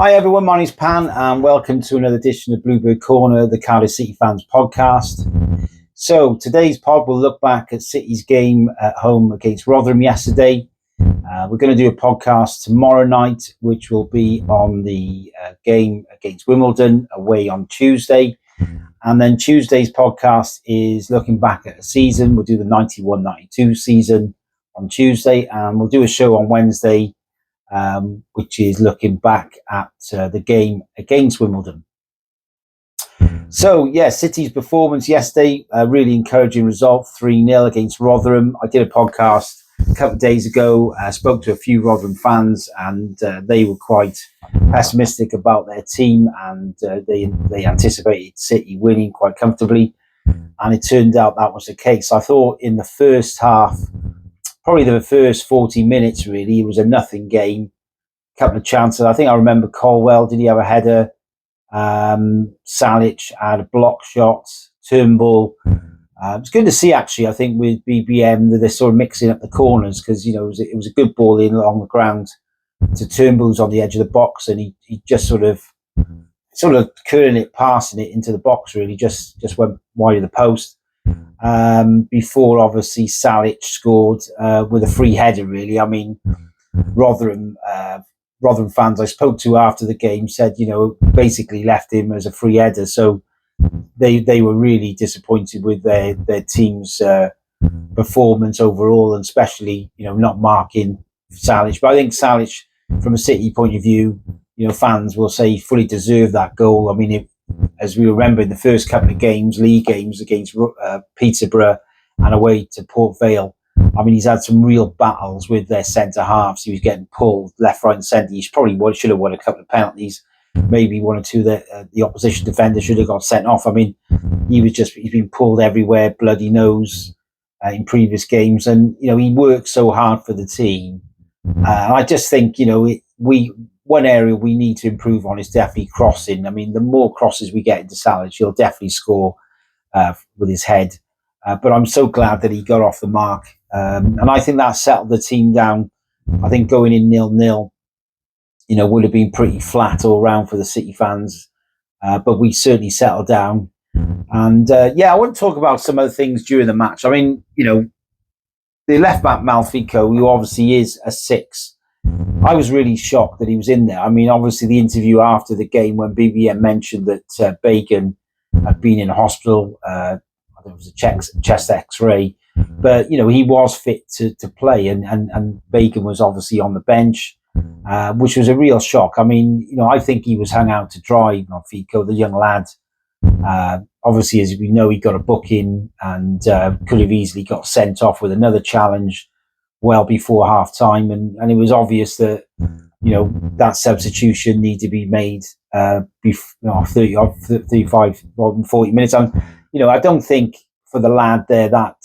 Hi everyone, my name's Pan and welcome to another edition of Bluebird Corner, the Cardiff City fans podcast. So today's pod will look back at City's game at home against Rotherham yesterday. We're going to do a podcast tomorrow night, which will be on the game against Wimbledon away on Tuesday. And then Tuesday's podcast is looking back at a season. We'll do the 91-92 season on Tuesday, and we'll do a show on Wednesday, which is looking back at the game against Wimbledon. So, yeah, City's performance yesterday, a really encouraging result, 3-0 against Rotherham. I did a podcast a couple of days ago, spoke to a few Rotherham fans, and they were quite pessimistic about their team, and they anticipated City winning quite comfortably, and it turned out that was the case. I thought in the first half, probably the first 40 minutes, really, it was a nothing game. A couple of chances. I think I remember Colwell, did he have a header? Salic had a block shot. Turnbull. It's good to see, actually, I think, with BBM, that they're sort of mixing up the corners, because, you know, it was a good ball in along the ground to Turnbull's on the edge of the box, and he just sort of curling it, passing it into the box, really, just went wide of the post. Before, obviously, Salic scored with a free header, really. I mean, Rotherham fans I spoke to after the game said, you know, basically left him as a free header. So they were really disappointed with their team's performance overall, and especially, you know, not marking Salic. But I think Salic, from a City point of view, you know, fans will say he fully deserved that goal. I mean, as we remember in the first couple of games, league games against Peterborough and away to Port Vale, I mean, he's had some real battles with their centre halves. He was getting pulled left, right, and centre. He probably should have won a couple of penalties. Maybe one or two that the opposition defender should have got sent off. I mean, he's been pulled everywhere, bloody nose, in previous games, and you know, he worked so hard for the team. And I just think, you know, one area we need to improve on is definitely crossing. I mean, the more crosses we get into Salic, he'll definitely score with his head. But I'm so glad that he got off the mark. And I think that settled the team down. I think going in 0-0, you know, would have been pretty flat all round for the City fans. But we certainly settled down. And I want to talk about some other things during the match. I mean, you know, the left back Malfico, who obviously is a 6, I was really shocked that he was in there. I mean, obviously the interview after the game when BBM mentioned that Bacon had been in hospital, I think it was a chest X-ray, but you know, he was fit to play, and Bacon was obviously on the bench, which was a real shock. I mean, you know, I think he was hung out to dry, Malfico, the young lad. Obviously, as we know, he got a booking and could have easily got sent off with another challenge well before half time, and it was obvious that, you know, that substitution needed to be made before 35 or 40 minutes. And you know, I don't think for the lad there that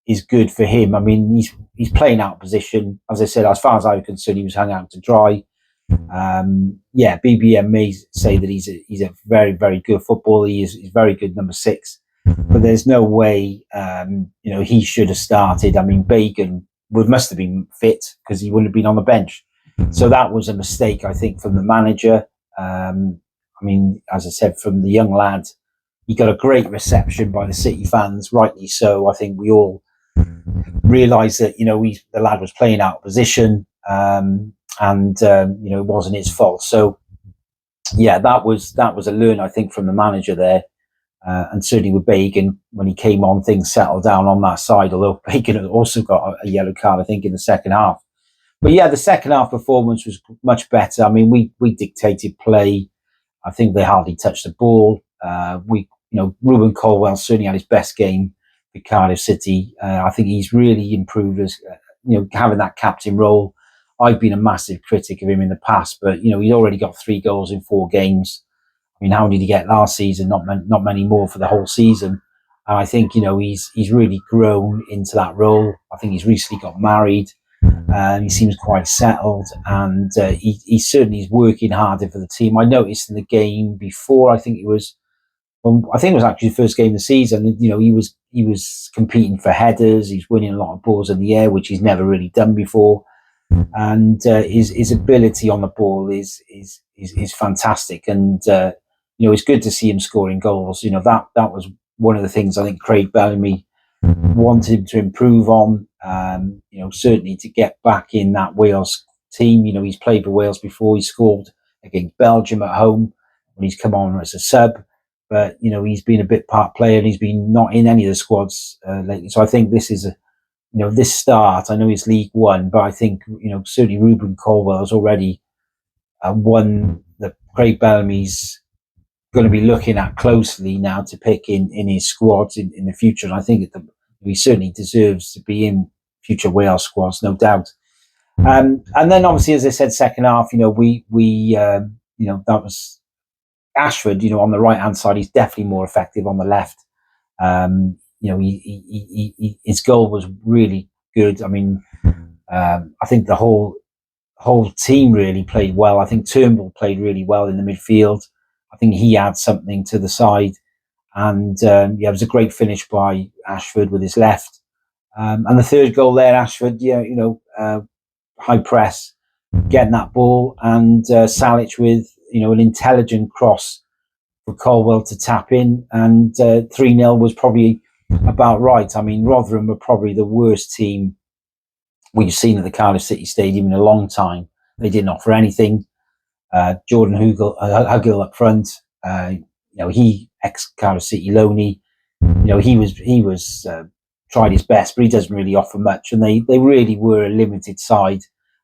is good for him. I mean, he's playing out of position. As I said, as far as I was concerned, he was hung out to dry. BBM may say that he's a very, very good footballer. He's very good number 6, but there's no way, you know, he should have started. I mean, Bacon must have been fit, because he wouldn't have been on the bench. So that was a mistake, I think, from the manager. I mean, as I said, from the young lad, he got a great reception by the City fans, rightly so. I think we all realised that, you know, the lad was playing out of position, and you know, it wasn't his fault. So yeah, that was a learn, I think, from the manager there. And certainly with Bacon, when he came on, things settled down on that side, although Bacon had also got a yellow card, I think, in the second half. But yeah, the second half performance was much better. I mean, we dictated play. I think they hardly touched the ball. Ruben Colwell certainly had his best game for Cardiff City. I think he's really improved as, you know, having that captain role. I've been a massive critic of him in the past, but, you know, he's already got 3 goals in 4 games. I mean, how many did he get last season? Not many more for the whole season. And I think, you know, he's really grown into that role. I think he's recently got married, and he seems quite settled, and he certainly is working harder for the team. I noticed in the game before, I think it was actually the first game of the season, you know, he was competing for headers. He's winning a lot of balls in the air, which he's never really done before. and his ability on the ball is fantastic. And it's good to see him scoring goals. That was one of the things I think Craig Bellamy wanted him to improve on. Certainly to get back in that Wales team. He's played for Wales before. He scored against Belgium at home when he's come on as a sub. But he's been a bit part player, and he's been not in any of the squads lately. So I think this is this start. I know it's League One, but I think certainly Ruben Colwell has already one that Craig Bellamy's going to be looking at closely now to pick in his squads in the future. And I think he certainly deserves to be in future Wales squads, no doubt. And then obviously, as I said, second half, we that was Ashford. On the right hand side, he's definitely more effective on the left. His goal was really good. I mean, I think the whole team really played well. I think Turnbull played really well in the midfield. I think he had something to the side, and it was a great finish by Ashford with his left. And the third goal there, Ashford, high press, getting that ball, and Salic with an intelligent cross for Colwell to tap in, and 3-0 was probably about right. I mean, Rotherham were probably the worst team we've seen at the Cardiff City Stadium in a long time. They didn't offer anything. Jordan Hugill up front, he ex-Cardiff City loanee. He was tried his best, but he doesn't really offer much. And they really were a limited side.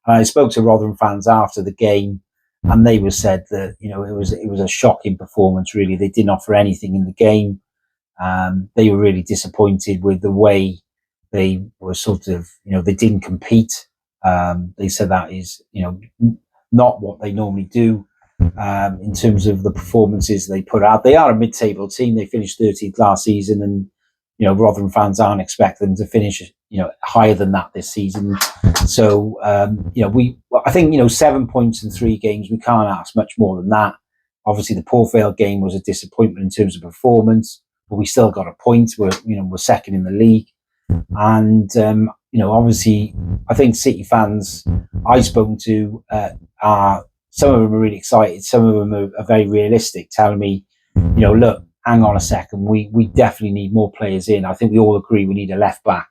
And I spoke to Rotherham fans after the game, and they were said that it was a shocking performance. Really, they didn't offer anything in the game. They were really disappointed with the way they were sort of they didn't compete. They said that is not what they normally do in terms of the performances they put out. They are a mid-table team. They finished 13th last season, and Rotherham fans aren't expecting them to finish higher than that this season. So I think 7 points in 3 games. We can't ask much more than that. Obviously, the Port Vale game was a disappointment in terms of performance, but we still got a point. We're second in the league, and obviously, I think City fans I've spoken to are, some of them are really excited, some of them are very realistic, telling me, look, hang on a second, we definitely need more players in. I think we all agree we need a left back.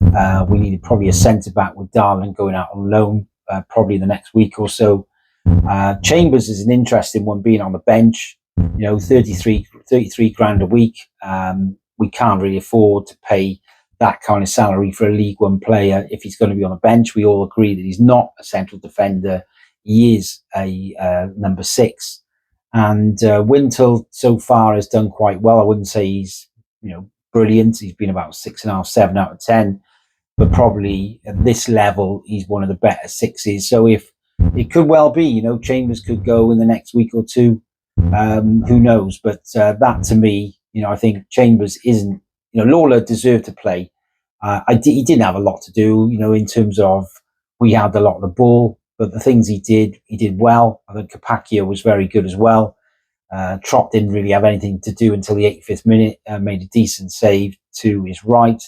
We need probably a centre back with Darling going out on loan probably in the next week or so. Chambers is an interesting one, being on the bench. 33 grand a week. We can't really afford to pay that kind of salary for a League One player if he's going to be on the bench. We all agree that he's not a central defender. He is a number 6. And Wintle so far has done quite well. I wouldn't say he's brilliant. He's been about 6.5, 7 out of 10. But probably at this level, he's one of the better 6s. So if it could well be, Chambers could go in the next week or two. Who knows? But that to me, I think Chambers isn't. Lawler deserved to play. He didn't have a lot to do. In terms of, we had a lot of the ball, but the things he did well. I think Capaccio was very good as well. Trott didn't really have anything to do until the 85th minute. Made a decent save to his right.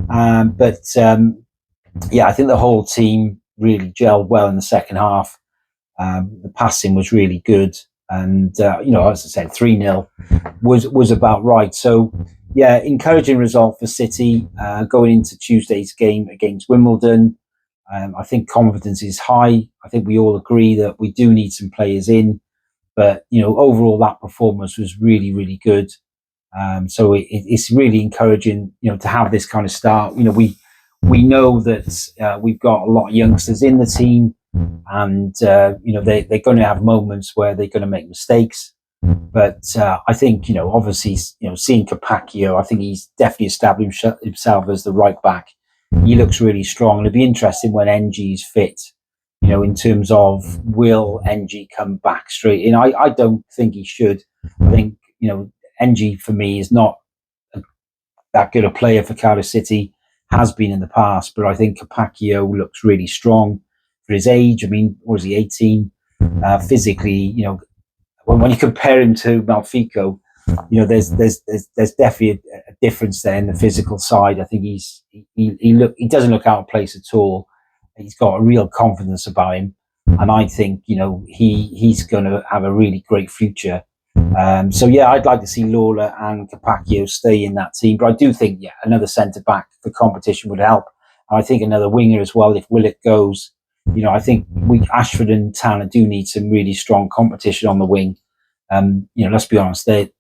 I think the whole team really gelled well in the second half. The passing was really good. And, as I said, 3-0 was about right. So, encouraging result for City going into Tuesday's game against Wimbledon. I think confidence is high. I think we all agree that we do need some players in. But, overall, that performance was really, really good. So it's really encouraging, to have this kind of start. We know that we've got a lot of youngsters in the team. And they're going to have moments where they're going to make mistakes, but I think obviously seeing Capaccio, I think he's definitely established himself as the right back. He looks really strong. It'll be interesting when NG's fit. In terms of, will NG come back straight in? I don't think he should. I think NG for me is not that good a player for Cardiff City. Has been in the past, but I think Capaccio looks really strong. For his age, I mean, what is he, 18? Physically, when you compare him to Malfico, there's definitely a difference there in the physical side. I think he doesn't look out of place at all. He's got a real confidence about him, and I think he's going to have a really great future. So yeah, I'd like to see Lawler and Capaccio stay in that team, but I do think another centre back for competition would help. And I think another winger as well if Willock goes. I think Ashford and Tanner do need some really strong competition on the wing. Let's be honest, they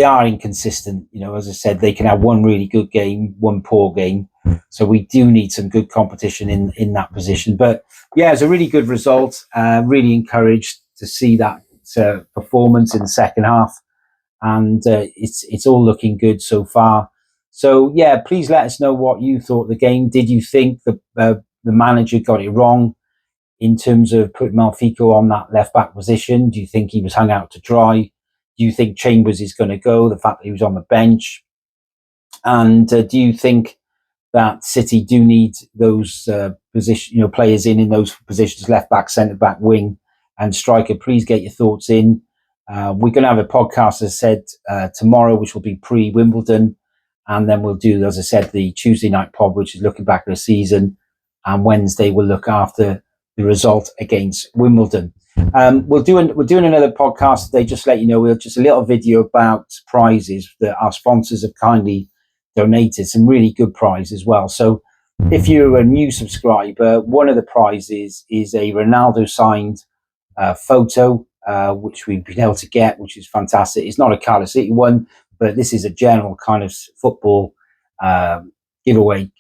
are inconsistent. As I said, they can have one really good game, one poor game. So we do need some good competition in that position. But yeah, it's a really good result. Really encouraged to see that performance in the second half, and it's all looking good so far. So yeah, please let us know what you thought of the game. Did you think the manager got it wrong in terms of putting Malfico on that left back position? Do you think he was hung out to dry? Do you think Chambers is going to go? The fact that he was on the bench, and do you think that City do need those players in those positions, left back, centre back, wing, and striker? Please get your thoughts in. We're going to have a podcast, as I said, tomorrow, which will be pre-Wimbledon, and then we'll do, as I said, the Tuesday night pod, which is looking back at the season, and Wednesday we'll look after the result against Wimbledon. We're doing another podcast today. Just to let you know, just a little video about prizes that our sponsors have kindly donated. Some really good prizes as well. So if you're a new subscriber, one of the prizes is a Ronaldo signed photo, which we've been able to get, which is fantastic. It's not a Cardiff City one, but this is a general kind of football giveaway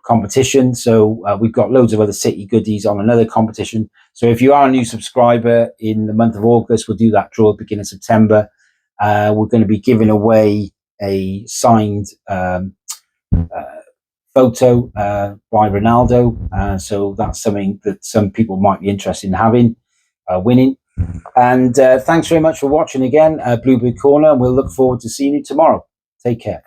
competition. So we've got loads of other City goodies on another competition. So if you are a new subscriber, in the month of August, we'll do that draw at the beginning of September. We're going to be giving away a signed photo by Ronaldo. So that's something that some people might be interested in having, winning. And thanks very much for watching again, Bluebird Corner. And we'll look forward to seeing you tomorrow. Take care.